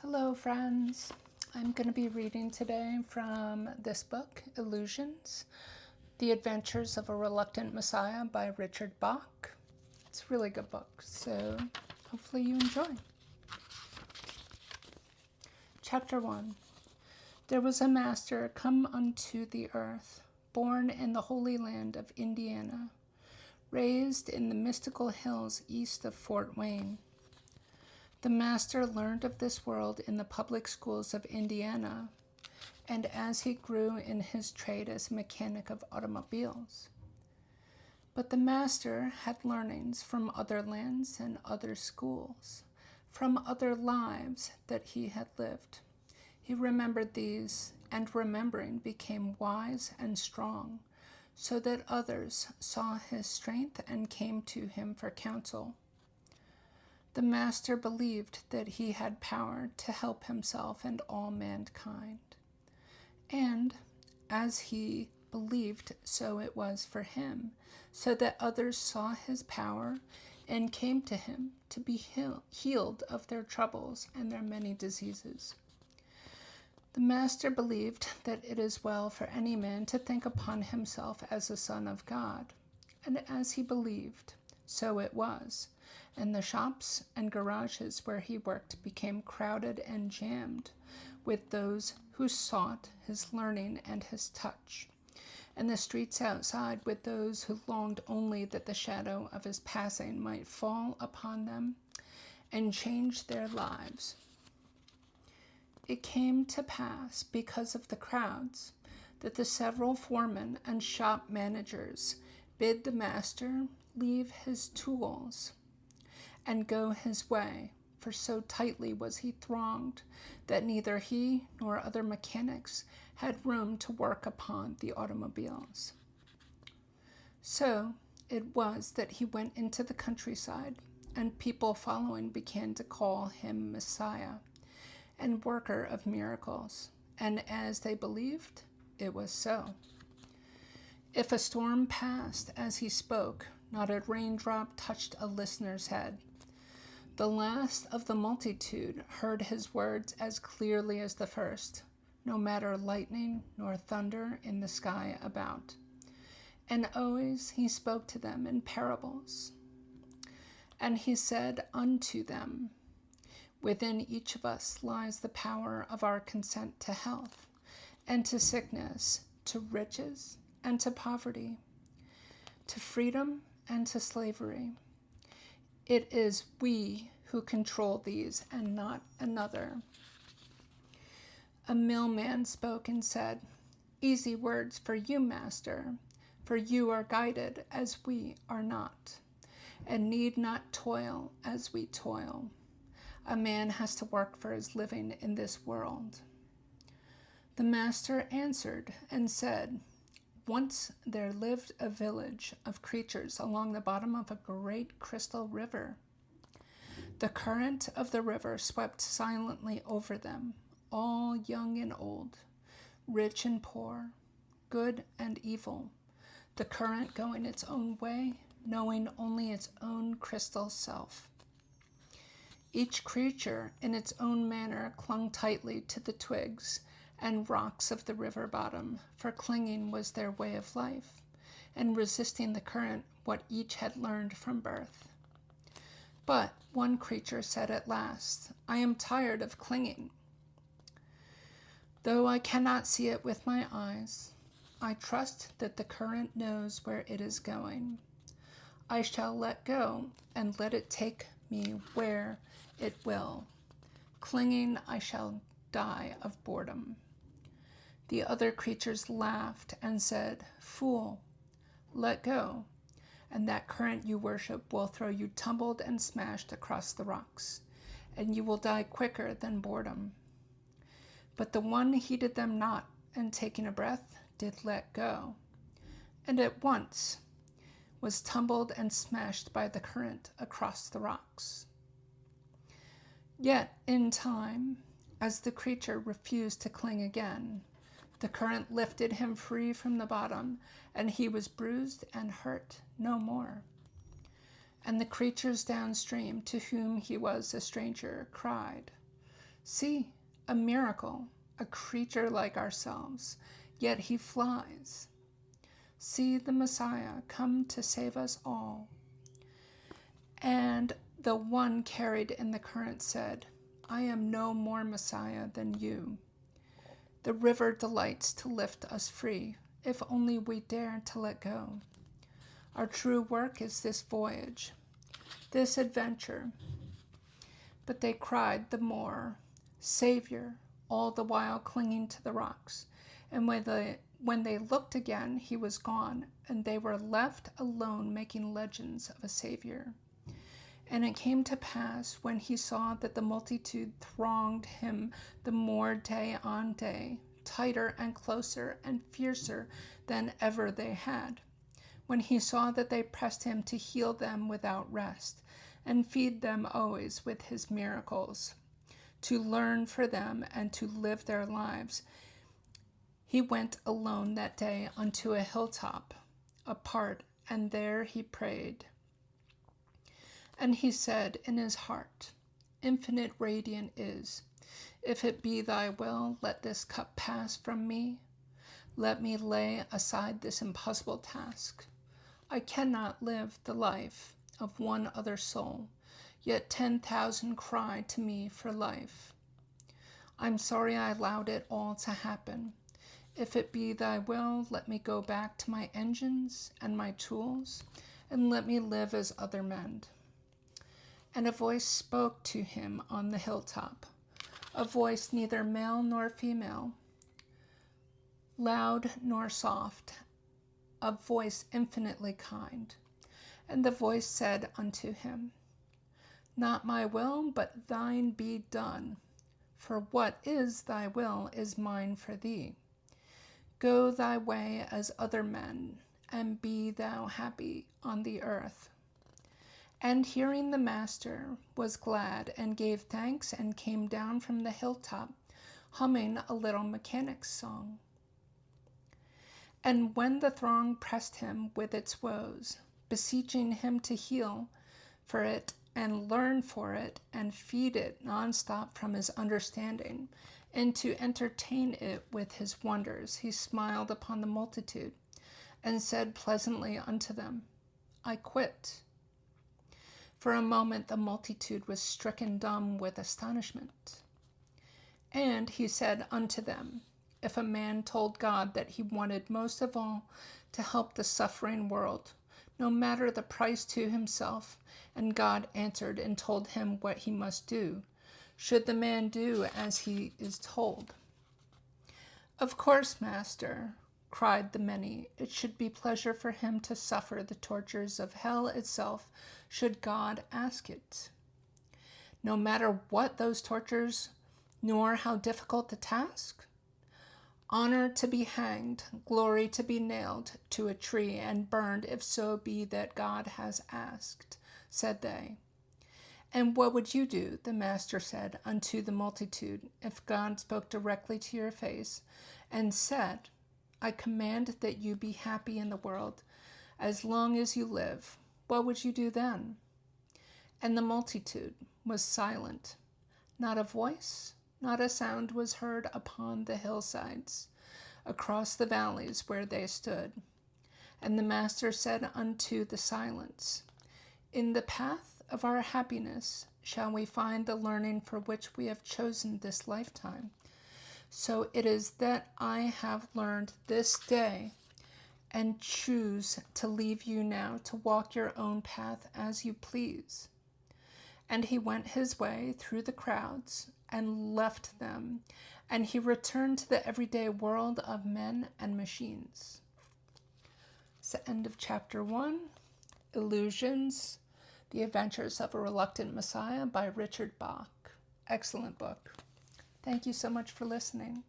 Hello, friends. I'm going to be reading today from this book, Illusions, The Adventures of a Reluctant Messiah by Richard Bach. It's a really good book, so hopefully you enjoy. Chapter 1. There was a master come unto the earth, born in the holy land of Indiana, raised in the mystical hills east of Fort Wayne. The master learned of this world in the public schools of Indiana, and as he grew in his trade as a mechanic of automobiles. But the master had learnings from other lands and other schools, from other lives that he had lived. He remembered these, and remembering became wise and strong, so that others saw his strength and came to him for counsel. The master believed that he had power to help himself and all mankind. And as he believed, so it was for him, so that others saw his power and came to him to be healed of their troubles and their many diseases. The master believed that it is well for any man to think upon himself as a son of God. And as he believed, so it was, and the shops and garages where he worked became crowded and jammed with those who sought his learning and his touch, and the streets outside with those who longed only that the shadow of his passing might fall upon them and change their lives. It came to pass, because of the crowds, that the several foremen and shop managers bid the master leave his tools and go his way, for so tightly was he thronged that neither he nor other mechanics had room to work upon the automobiles. So it was that he went into the countryside, and people following began to call him Messiah and worker of miracles, and as they believed, it was so. If a storm passed as he spoke, not a raindrop touched a listener's head. The last of the multitude heard his words as clearly as the first, no matter lightning nor thunder in the sky about. And always he spoke to them in parables. And he said unto them, within each of us lies the power of our consent to health, and to sickness, to riches, and to poverty, to freedom and to slavery. It is we who control these and not another. A millman spoke and said, easy words for you, master, for you are guided as we are not, and need not toil as we toil. A man has to work for his living in this world. The master answered and said, once there lived a village of creatures along the bottom of a great crystal river. The current of the river swept silently over them, all young and old, rich and poor, good and evil, the current going its own way, knowing only its own crystal self. Each creature in its own manner clung tightly to the twigs and rocks of the river bottom, for clinging was their way of life, and resisting the current what each had learned from birth. But one creature said at last, I am tired of clinging. Though I cannot see it with my eyes, I trust that the current knows where it is going. I shall let go and let it take me where it will. Clinging, I shall die of boredom. The other creatures laughed and said, fool, let go, and that current you worship will throw you tumbled and smashed across the rocks, and you will die quicker than boredom. But the one heeded them not, and taking a breath, did let go, and at once was tumbled and smashed by the current across the rocks. Yet in time, as the creature refused to cling again, the current lifted him free from the bottom, and he was bruised and hurt no more. And the creatures downstream, to whom he was a stranger, cried, See, a miracle, a creature like ourselves, yet he flies. See the Messiah come to save us all. And the one carried in the current said, I am no more Messiah than you. The river delights to lift us free, if only we dare to let go. Our true work is this voyage, this adventure. But they cried the more, Savior, all the while clinging to the rocks. And when they looked again, he was gone, and they were left alone making legends of a Savior. And it came to pass, when he saw that the multitude thronged him the more day on day, tighter and closer and fiercer than ever they had, when he saw that they pressed him to heal them without rest, and feed them always with his miracles, to learn for them and to live their lives, he went alone that day unto a hilltop apart, and there he prayed. And he said in his heart, Infinite radiant is, if it be thy will, let this cup pass from me. Let me lay aside this impossible task. I cannot live the life of one other soul, yet 10,000 cry to me for life. I'm sorry I allowed it all to happen. If it be thy will, let me go back to my engines and my tools, and let me live as other men. And a voice spoke to him on the hilltop, a voice neither male nor female, loud nor soft, a voice infinitely kind. And the voice said unto him, Not my will, but thine be done. For what is thy will is mine for thee. Go thy way as other men, and be thou happy on the earth. And hearing the master was glad, and gave thanks, and came down from the hilltop, humming a little mechanic's song. And when the throng pressed him with its woes, beseeching him to heal for it, and learn for it, and feed it nonstop from his understanding, and to entertain it with his wonders, he smiled upon the multitude, and said pleasantly unto them, I quit. For a moment the multitude was stricken dumb with astonishment. And he said unto them, If a man told God that he wanted most of all to help the suffering world, no matter the price to himself, and God answered and told him what he must do, should the man do as he is told? Of course, master, cried the many, it should be pleasure for him to suffer the tortures of hell itself, should God ask it. No matter what those tortures, nor how difficult the task? Honor to be hanged, glory to be nailed to a tree and burned, if so be that God has asked, said they. And what would you do, the master said unto the multitude, if God spoke directly to your face and said, I command that you be happy in the world as long as you live? What would you do then? And the multitude was silent. Not a voice, not a sound was heard upon the hillsides, across the valleys where they stood. And the master said unto the silence, In the path of our happiness shall we find the learning for which we have chosen this lifetime. So it is that I have learned this day, and choose to leave you now to walk your own path as you please. And he went his way through the crowds and left them, and he returned to the everyday world of men and machines. It's the end of chapter 1, Illusions, The Adventures of a Reluctant Messiah by Richard Bach. Excellent book. Thank you so much for listening.